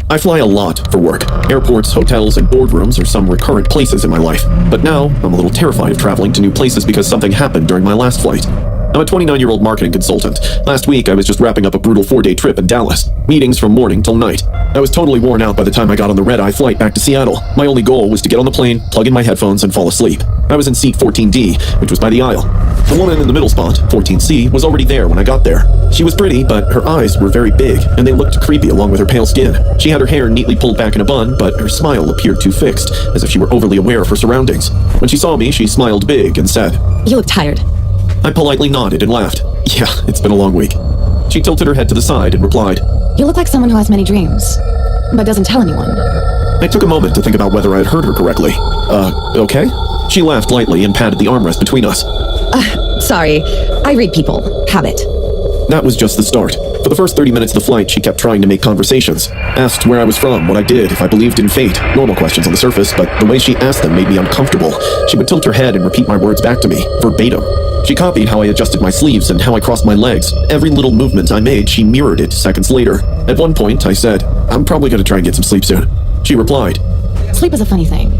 I fly a lot for work. Airports, hotels, and boardrooms are some recurrent places in my life. But now, I'm a little terrified of traveling to new places because something happened during my last flight. I'm a 29-year-old marketing consultant. Last week, I was just wrapping up a brutal 4-day trip in Dallas. Meetings from morning till night. I was totally worn out by the time I got on the red-eye flight back to Seattle. My only goal was to get on the plane, plug in my headphones, and fall asleep. I was in seat 14D, which was by the aisle. The woman in the middle spot, 14C, was already there when I got there. She was pretty, but her eyes were very big, and they looked creepy along with her pale skin. She had her hair neatly pulled back in a bun, but her smile appeared too fixed, as if she were overly aware of her surroundings. When she saw me, she smiled big and said, "You look tired." I politely nodded and laughed. Yeah, it's been a long week. She tilted her head to the side and replied, "You look like someone who has many dreams, but doesn't tell anyone." I took a moment to think about whether I had heard her correctly. Okay? She laughed lightly and patted the armrest between us. Sorry. I read people. Habit. That was just the start. For the first 30 minutes of the flight, she kept trying to make conversations. Asked where I was from, what I did, if I believed in fate. Normal questions on the surface, but the way she asked them made me uncomfortable. She would tilt her head and repeat my words back to me, verbatim. She copied how I adjusted my sleeves and how I crossed my legs. Every little movement I made, she mirrored it seconds later. At one point, I said, "I'm probably going to try and get some sleep soon." She replied, "Sleep is a funny thing.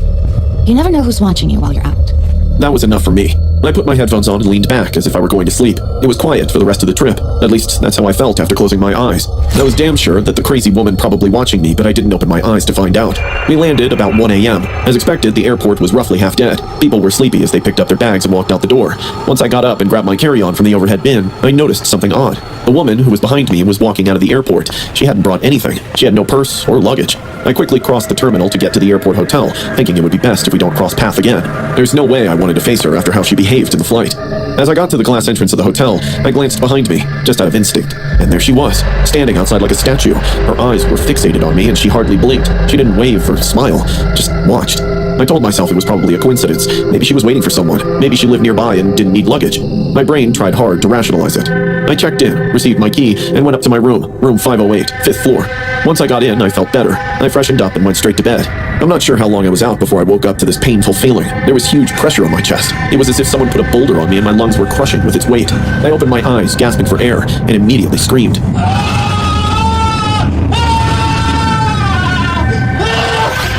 You never know who's watching you while you're out." That was enough for me. I put my headphones on and leaned back as if I were going to sleep. It was quiet for the rest of the trip. At least, that's how I felt after closing my eyes. I was damn sure that the crazy woman probably watching me, but I didn't open my eyes to find out. We landed about 1 a.m. As expected, the airport was roughly half dead. People were sleepy as they picked up their bags and walked out the door. Once I got up and grabbed my carry-on from the overhead bin, I noticed something odd. The woman who was behind me was walking out of the airport. She hadn't brought anything. She had no purse or luggage. I quickly crossed the terminal to get to the airport hotel, thinking it would be best if we don't cross path again. There's no way I wanted to face her after how she behaved in the flight. As I got to the glass entrance of the hotel, I glanced behind me, just out of instinct, and there she was, standing outside like a statue. Her eyes were fixated on me, and she hardly blinked. She didn't wave or smile, just watched. I told myself it was probably a coincidence. Maybe she was waiting for someone. Maybe she lived nearby and didn't need luggage. My brain tried hard to rationalize it. I checked in, received my key, and went up to my room 508, 5th floor. Once I got in, I felt better. I freshened up and went straight to bed. I'm not sure how long I was out before I woke up to this painful feeling. There was huge pressure on my chest. It was as if someone put a boulder on me and my lungs were crushing with its weight. I opened my eyes, gasping for air, and immediately screamed.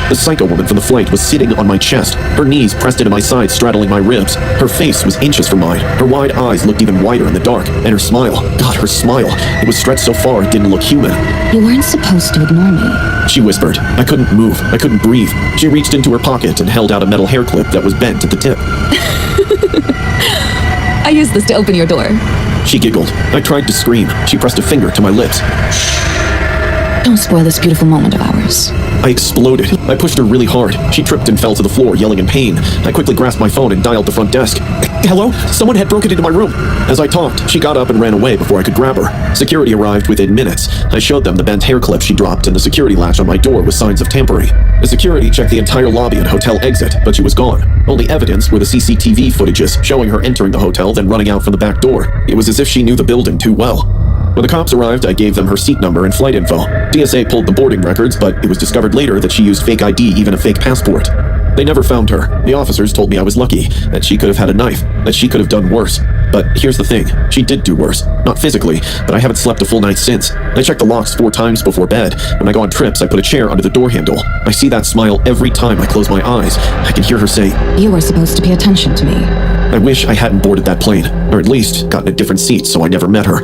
The psycho woman from the flight was sitting on my chest. Her knees pressed into my sides, straddling my ribs. Her face was inches from mine. Her wide eyes looked even wider in the dark. And her smile, God, her smile. It was stretched so far it didn't look human. "You weren't supposed to ignore me," she whispered. I couldn't move. I couldn't breathe. She reached into her pocket and held out a metal hair clip that was bent at the tip. "I used this to open your door." She giggled. I tried to scream. She pressed a finger to my lips. "Don't spoil this beautiful moment of ours." I exploded. I pushed her really hard. She tripped and fell to the floor, yelling in pain. I quickly grasped my phone and dialed the front desk. "Hello? Someone had broken into my room." As I talked, she got up and ran away before I could grab her. Security arrived within minutes. I showed them the bent hair clip she dropped and the security latch on my door with signs of tampering. The security checked the entire lobby and hotel exit, but she was gone. Only evidence were the CCTV footages showing her entering the hotel, then running out from the back door. It was as if she knew the building too well. When the cops arrived, I gave them her seat number and flight info. TSA pulled the boarding records, but it was discovered later that she used fake ID, even a fake passport. They never found her. The officers told me I was lucky, that she could have had a knife, that she could have done worse. But here's the thing, she did do worse. Not physically, but I haven't slept a full night since. I checked the locks 4 times before bed. When I go on trips, I put a chair under the door handle. I see that smile every time I close my eyes. I can hear her say, "You were supposed to pay attention to me." I wish I hadn't boarded that plane, or at least gotten a different seat so I never met her.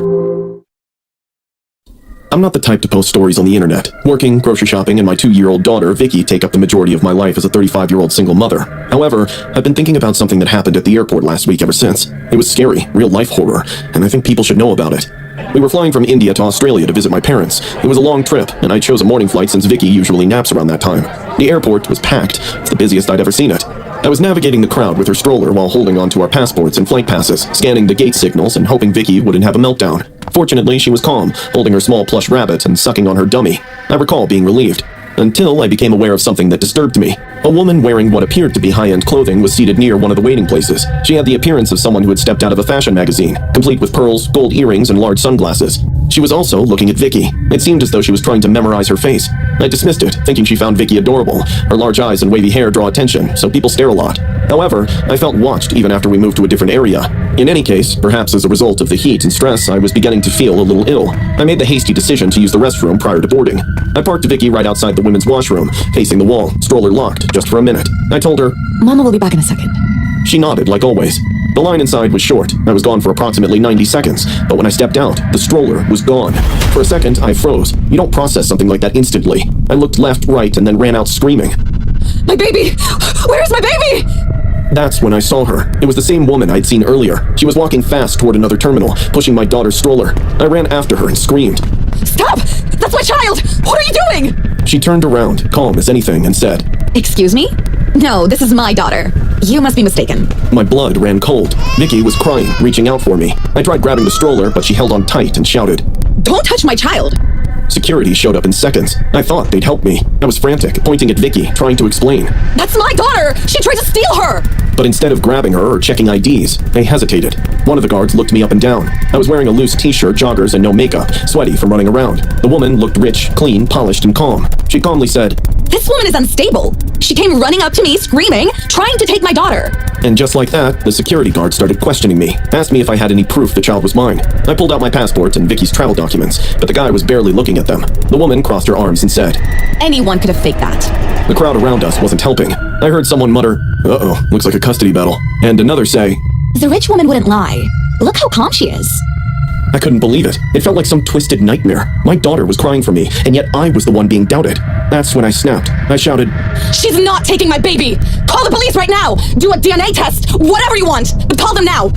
I'm not the type to post stories on the internet. Working, grocery shopping, and my 2-year-old daughter, Vicky, take up the majority of my life as a 35-year-old single mother. However, I've been thinking about something that happened at the airport last week ever since. It was scary, real-life horror, and I think people should know about it. We were flying from India to Australia to visit my parents. It was a long trip, and I chose a morning flight since Vicky usually naps around that time. The airport was packed. It's the busiest I'd ever seen it. I was navigating the crowd with her stroller while holding onto our passports and flight passes, scanning the gate signals and hoping Vicky wouldn't have a meltdown. Fortunately, she was calm, holding her small plush rabbit and sucking on her dummy. I recall being relieved. Until I became aware of something that disturbed me. A woman wearing what appeared to be high-end clothing was seated near one of the waiting places. She had the appearance of someone who had stepped out of a fashion magazine, complete with pearls, gold earrings, and large sunglasses. She was also looking at Vicky. It seemed as though she was trying to memorize her face. I dismissed it, thinking she found Vicky adorable. Her large eyes and wavy hair draw attention, so people stare a lot. However, I felt watched even after we moved to a different area. In any case, perhaps as a result of the heat and stress, I was beginning to feel a little ill. I made the hasty decision to use the restroom prior to boarding. I parked Vicky right outside the women's washroom, facing the wall, stroller locked, just for a minute. I told her, Mama will be back in a second. She nodded like always. The line inside was short. I was gone for approximately 90 seconds, but when I stepped out, the stroller was gone. For a second, I froze. You don't process something like that instantly. I looked left, right, and then ran out screaming. My baby! Where's my baby? That's when I saw her. It was the same woman I'd seen earlier. She was walking fast toward another terminal, pushing my daughter's stroller. I ran after her and screamed. Stop! That's my child! What are you doing? She turned around, calm as anything, and said, Excuse me? No, this is my daughter. You must be mistaken. My blood ran cold. Vicky was crying, reaching out for me. I tried grabbing the stroller, but she held on tight and shouted, Don't touch my child! Security showed up in seconds. I thought they'd help me. I was frantic, pointing at Vicky, trying to explain. That's my daughter! She tried to steal her! But instead of grabbing her or checking IDs, they hesitated. One of the guards looked me up and down. I was wearing a loose t-shirt, joggers, and no makeup, sweaty from running around. The woman looked rich, clean, polished, and calm. She calmly said, This woman is unstable. She came running up to me, screaming, trying to take my daughter. And just like that, the security guard started questioning me, asked me if I had any proof the child was mine. I pulled out my passport and Vicky's travel documents, but the guy was barely looking at them. The woman crossed her arms and said, Anyone could have faked that. The crowd around us wasn't helping. I heard someone mutter, Uh-oh, looks like a custody battle. And another say, The rich woman wouldn't lie. Look how calm she is. I couldn't believe it. It felt like some twisted nightmare. My daughter was crying for me, and yet I was the one being doubted. That's when I snapped. I shouted, She's not taking my baby! Call the police right now! Do a DNA test! Whatever you want! But call them now!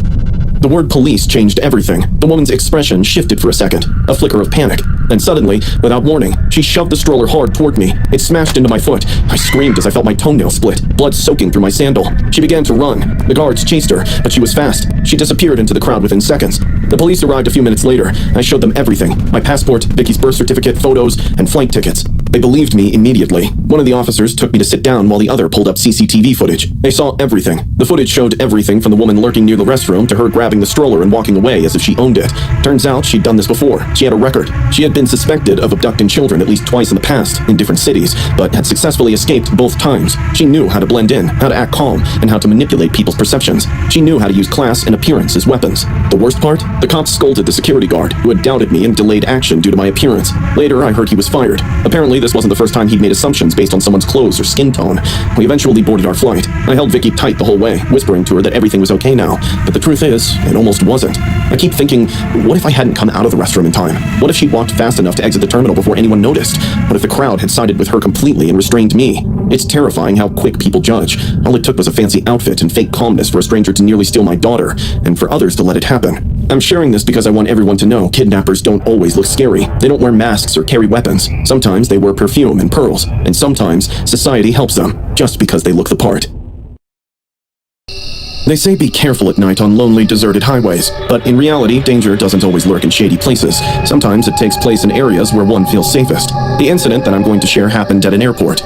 The word police changed everything. The woman's expression shifted for a second, a flicker of panic. Then suddenly, without warning, she shoved the stroller hard toward me. It smashed into my foot. I screamed as I felt my toenail split, blood soaking through my sandal. She began to run. The guards chased her, but she was fast. She disappeared into the crowd within seconds. The police arrived a few minutes later. I showed them everything. My passport, Vicky's birth certificate, photos, and flight tickets. They believed me immediately. One of the officers took me to sit down while the other pulled up CCTV footage. They saw everything. The footage showed everything from the woman lurking near the restroom to her grabbing the stroller and walking away as if she owned it. Turns out she'd done this before. She had a record. She had been suspected of abducting children at least twice in the past, in different cities, but had successfully escaped both times. She knew how to blend in, how to act calm, and how to manipulate people's perceptions. She knew how to use class and appearance as weapons. The worst part? The cops scolded the security guard, who had doubted me and delayed action due to my appearance. Later, I heard he was fired. Apparently, this wasn't the first time he'd made assumptions based on someone's clothes or skin tone. We eventually boarded our flight. I held Vicky tight the whole way, whispering to her that everything was okay now. But the truth is, it almost wasn't. I keep thinking, what if I hadn't come out of the restroom in time? What if she walked fast enough to exit the terminal before anyone noticed? What if the crowd had sided with her completely and restrained me? It's terrifying how quick people judge. All it took was a fancy outfit and fake calmness for a stranger to nearly steal my daughter, and for others to let it happen. I'm sharing this because I want everyone to know kidnappers don't always look scary. They don't wear masks or carry weapons. Sometimes they wear perfume and pearls, and sometimes society helps them just because they look the part. They say be careful at night on lonely, deserted highways, but in reality, danger doesn't always lurk in shady places. Sometimes it takes place in areas where one feels safest. The incident that I'm going to share happened at an airport.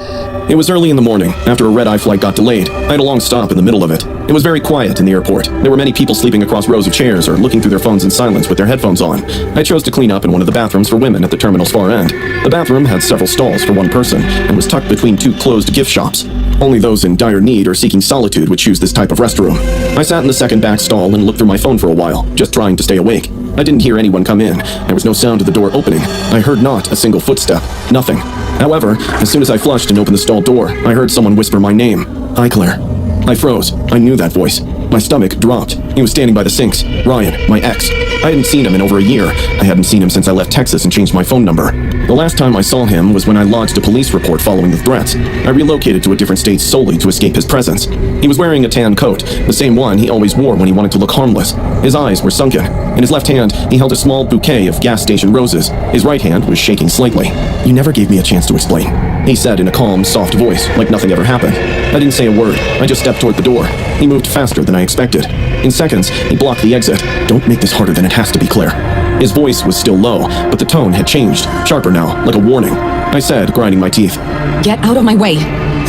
It was early in the morning, after a red-eye flight got delayed. I had a long stop in the middle of it. It was very quiet in the airport. There were many people sleeping across rows of chairs or looking through their phones in silence with their headphones on. I chose to clean up in one of the bathrooms for women at the terminal's far end. The bathroom had several stalls for one person and was tucked between two closed gift shops. Only those in dire need or seeking solitude would choose this type of restroom. I sat in the second back stall and looked through my phone for a while, just trying to stay awake. I didn't hear anyone come in. There was no sound of the door opening. I heard not a single footstep. Nothing. However, as soon as I flushed and opened the stall door, I heard someone whisper my name. Hi, Claire. I froze. I knew that voice. My stomach dropped. He was standing by the sinks. Ryan, my ex. I hadn't seen him in over a year. I hadn't seen him since I left Texas and changed my phone number. The last time I saw him was when I lodged a police report following the threats. I relocated to a different state solely to escape his presence. He was wearing a tan coat, the same one he always wore when he wanted to look harmless. His eyes were sunken. In his left hand, he held a small bouquet of gas station roses. His right hand was shaking slightly. You never gave me a chance to explain, he said in a calm, soft voice, like nothing ever happened. I didn't say a word. I just stepped toward the door. He moved faster than I expected. In seconds, he blocked the exit. Don't make this harder than it has to be, Claire. His voice was still low, but the tone had changed, sharper now, like a warning. I said, grinding my teeth. Get out of my way,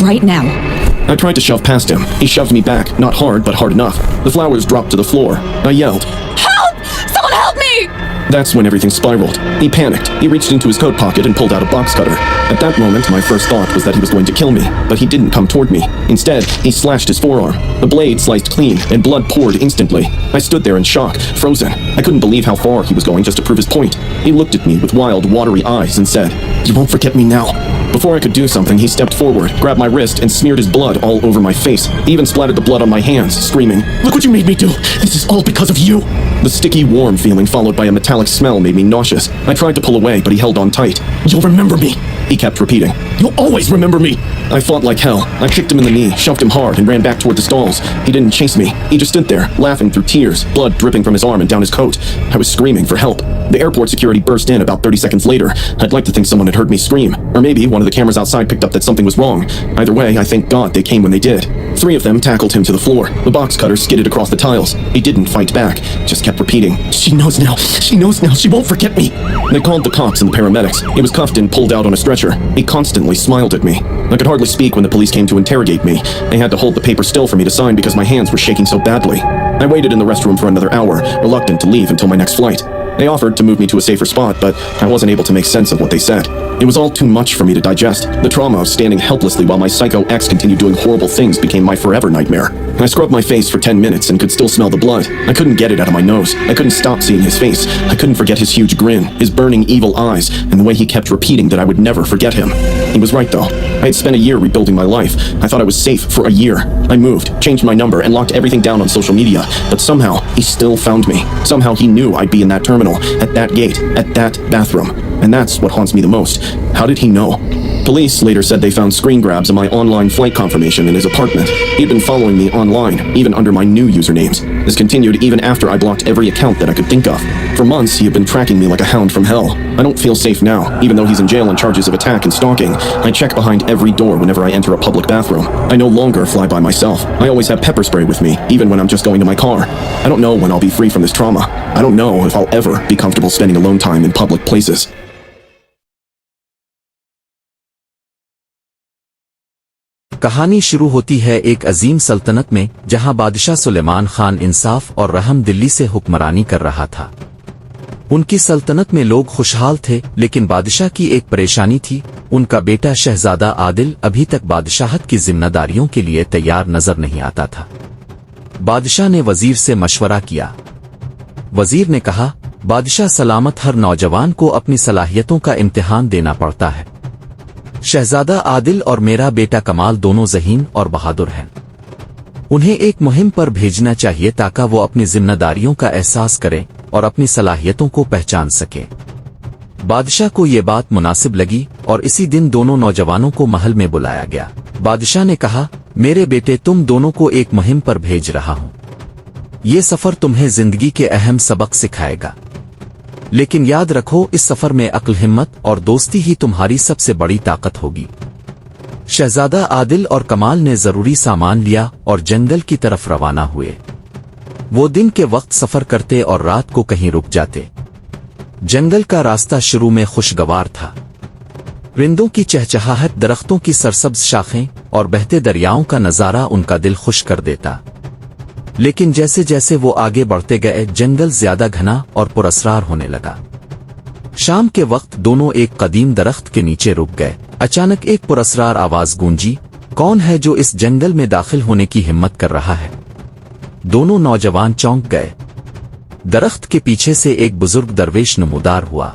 right now. I tried to shove past him. He shoved me back, not hard, but hard enough. The flowers dropped to the floor. I yelled. Help! Someone help me! That's when everything spiraled. He panicked. He reached into his coat pocket and pulled out a box cutter. At that moment, my first thought was that he was going to kill me, but he didn't come toward me. Instead, he slashed his forearm. The blade sliced clean, and blood poured instantly. I stood there in shock, frozen. I couldn't believe how far he was going just to prove his point. He looked at me with wild, watery eyes and said, "You won't forget me now." Before I could do something, he stepped forward, grabbed my wrist, and smeared his blood all over my face. He even splattered the blood on my hands, screaming, "Look what you made me do! This is all because of you!" The sticky, warm feeling followed by a metallic smell made me nauseous. I tried to pull away, but he held on tight. "You'll remember me," he kept repeating. "You'll always remember me." I fought like hell. I kicked him in the knee, shoved him hard, and ran back toward the stalls. He didn't chase me. He just stood there, laughing through tears, blood dripping from his arm and down his coat. I was screaming for help. The airport security burst in about 30 seconds later. I'd like to think someone had heard me scream. Or maybe one of the cameras outside picked up that something was wrong. Either way, I thank God they came when they did. 3 of them tackled him to the floor. The box cutter skidded across the tiles. He didn't fight back, just kept repeating, "She knows now. She knows now. She won't forget me." They called the cops and the paramedics. He was cuffed and pulled out on a stretcher. He constantly smiled at me. I could hardly speak when the police came to interrogate me. They had to hold the paper still for me to sign because my hands were shaking so badly. I waited in the restroom for another hour, reluctant to leave until my next flight. They offered to move me to a safer spot, but I wasn't able to make sense of what they said. It was all too much for me to digest. The trauma of standing helplessly while my psycho ex continued doing horrible things became my forever nightmare. I scrubbed my face for 10 minutes and could still smell the blood. I couldn't get it out of my nose. I couldn't stop seeing his face. I couldn't forget his huge grin, his burning evil eyes, and the way he kept repeating that I would never forget him. He was right, though. I had spent a year rebuilding my life. I thought I was safe for a year. I moved, changed my number, and locked everything down on social media. But somehow, he still found me. Somehow he knew I'd be in that terminal, at that gate, at that bathroom. And that's what haunts me the most. How did he know? Police later said they found screen grabs of my online flight confirmation in his apartment. He'd been following me online, even under my new usernames. This continued even after I blocked every account that I could think of. For months, he had been tracking me like a hound from hell. I don't feel safe now, even though he's in jail on charges of attack and stalking. I check behind every door whenever I enter a public bathroom. I no longer fly by myself. I always have pepper spray with me, even when I'm just going to my car. I don't know when I'll be free from this trauma. I don't know if I'll ever be comfortable spending alone time in public places. कहानी शुरू होती है एक अजीम सल्तनत में जहां बादशाह सुलेमान खान इंसाफ और रहम दिल्ली से हुक्मरानी कर रहा था। उनकी सल्तनत में लोग खुशहाल थे, लेकिन बादशाह की एक परेशानी थी। उनका बेटा शहजादा आदिल अभी तक बादशाहत की जिम्मेदारियों के लिए तैयार नजर नहीं आता था। बादशाह ने वजीर से मशवरा किया। वजीर ने कहा, बादशाह सलामत हर नौजवान को अपनी सलाहियतों का इम्तिहान देना पड़ता है। शहजादा आदिल और मेरा बेटा कमाल दोनों ज़हीन और बहादुर हैं। उन्हें एक मुहिम पर भेजना चाहिए ताकि वो अपनी जिम्मेदारियों का एहसास करें और अपनी सलाहियतों को पहचान सके। बादशाह को ये बात मुनासिब लगी और इसी दिन दोनों नौजवानों को महल में बुलाया गया। बादशाह ने कहा, मेरे बेटे, तुम दोनों को एक मुहिम पर भेज रहा हूं। ये सफर तुम्हें जिंदगी के अहम सबक सिखाएगा, लेकिन याद रखो, इस सफर में अक्ल, हिम्मत और दोस्ती ही तुम्हारी सबसे बड़ी ताकत होगी। शहजादा आदिल और कमाल ने जरूरी सामान लिया और जंगल की तरफ रवाना हुए। वो दिन के वक्त सफर करते और रात को कहीं रुक जाते। जंगल का रास्ता शुरू में खुशगवार था। परिंदों की चहचहाहट, दरख्तों की सरसब्ज शाखें और बहते दरियाओं का नजारा उनका दिल खुश कर देता। लेकिन जैसे जैसे वो आगे बढ़ते गए, जंगल ज्यादा घना और पुरअसरार होने लगा। शाम के वक्त दोनों एक कदीम दरख्त के नीचे रुक गए। अचानक एक पुरअसरार आवाज गूंजी, कौन है जो इस जंगल में दाखिल होने की हिम्मत कर रहा है? दोनों नौजवान चौंक गए। दरख्त के पीछे से एक बुजुर्ग दरवेश नमूदार हुआ।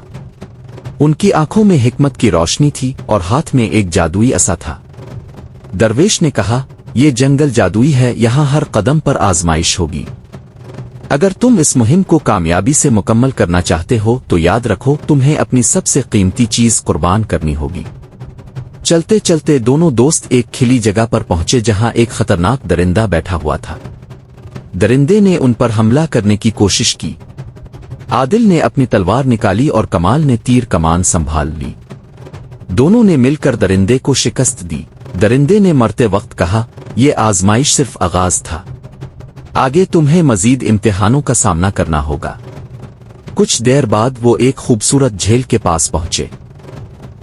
उनकी आंखों में हिकमत की रोशनी थी और हाथ में एक जादुई असा था। दरवेश ने कहा, ये जंगल जादुई है, यहाँ हर कदम पर आजमाइश होगी। अगर तुम इस मुहिम को कामयाबी से मुकम्मल करना चाहते हो तो याद रखो, तुम्हें अपनी सबसे कीमती चीज कुर्बान करनी होगी। चलते चलते दोनों दोस्त एक खिली जगह पर पहुंचे जहां एक खतरनाक दरिंदा बैठा हुआ था। दरिंदे ने उन पर हमला करने की कोशिश की। आदिल ने अपनी तलवार निकाली और कमाल ने तीर कमान संभाल ली। दोनों ने मिलकर दरिंदे को शिकस्त दी। दरिंदे ने मरते वक्त कहा, ये आजमाइश सिर्फ आगाज था, आगे तुम्हें मजीद इम्तिहानों का सामना करना होगा। कुछ देर बाद वो एक खूबसूरत झील के पास पहुंचे।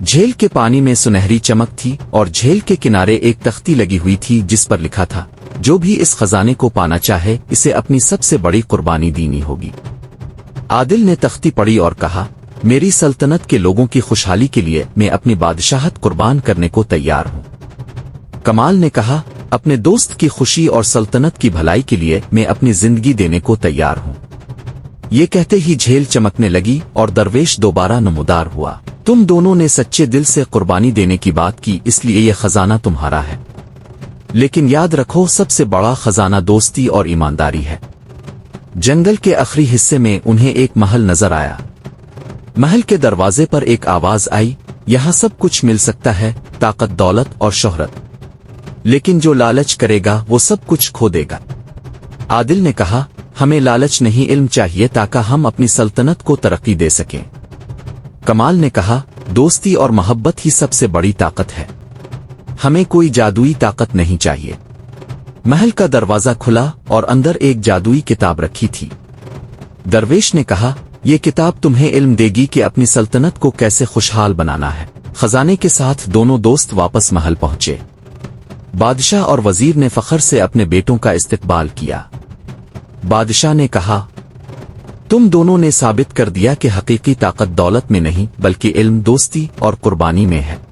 झील के पानी में सुनहरी चमक थी और झील के किनारे एक तख्ती लगी हुई थी जिस पर लिखा था, जो भी इस खजाने को पाना चाहे, इसे अपनी सबसे बड़ी कुर्बानी देनी होगी। आदिल ने तख्ती पड़ी और कहा, मेरी सल्तनत के लोगों की खुशहाली के लिए मैं अपनी बादशाहत कुर्बान करने को तैयार हूं। कमाल ने कहा, अपने दोस्त की खुशी और सल्तनत की भलाई के लिए मैं अपनी जिंदगी देने को तैयार हूं। ये कहते ही झेल चमकने लगी और दरवेश दोबारा नमूदार हुआ। तुम दोनों ने सच्चे दिल से कुर्बानी देने की बात की, इसलिए यह खजाना तुम्हारा है। लेकिन याद रखो, सबसे बड़ा खजाना दोस्ती और ईमानदारी है। जंगल के आखिरी हिस्से में उन्हें एक महल नजर आया। महल के दरवाजे पर एक आवाज आई, यहां सब कुछ मिल सकता है, ताकत, दौलत और शोहरत, लेकिन जो लालच करेगा वो सब कुछ खो देगा। आदिल ने कहा, हमें लालच नहीं, इल्म चाहिए ताकि हम अपनी सल्तनत को तरक्की दे सकें। कमाल ने कहा, दोस्ती और मोहब्बत ही सबसे बड़ी ताकत है, हमें कोई जादुई ताकत नहीं चाहिए। महल का दरवाजा खुला और अंदर एक जादुई किताब रखी थी। दरवेश ने कहा, यह किताब तुम्हें इल्म देगी कि अपनी सल्तनत को कैसे खुशहाल बनाना है। खजाने के साथ दोनों दोस्त वापस महल पहुंचे। बादशाह और वजीर ने फख्र से अपने बेटों का इस्तकबाल किया। बादशाह ने कहा, तुम दोनों ने साबित कर दिया कि हकीकी ताकत दौलत में नहीं बल्कि इल्म, दोस्ती और कुर्बानी में है।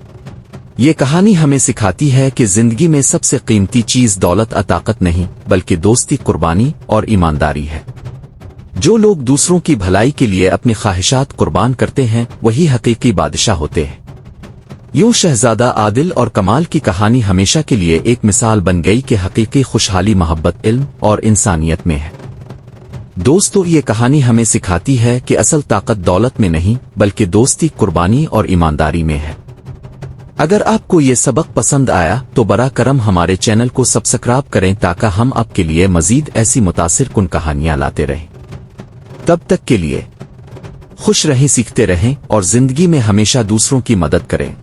ये कहानी हमें सिखाती है कि जिंदगी में सबसे कीमती चीज दौलत, ताकत नहीं बल्कि दोस्ती, कुर्बानी और ईमानदारी है। जो लोग दूसरों की भलाई के लिए अपनी ख्वाहिशात कुर्बान करते हैं वही हकीकी बादशाह होते हैं। यूं शहजादा आदिल और कमाल की कहानी हमेशा के लिए एक मिसाल बन गई कि हकीकी खुशहाली मोहब्बत, इल्म और इंसानियत में है। दोस्तों, ये कहानी हमें सिखाती है कि असल ताकत दौलत में नहीं बल्कि दोस्ती, कुर्बानी और ईमानदारी में है। अगर आपको ये सबक पसंद आया तो बरा करम हमारे चैनल को सब्सक्राइब करें ताकि हम आपके लिए मजीद ऐसी मुतासिर कुन कहानियां लाते रहें। तब तक के लिए खुश रहें, सीखते रहें और जिंदगी में हमेशा दूसरों की मदद करें।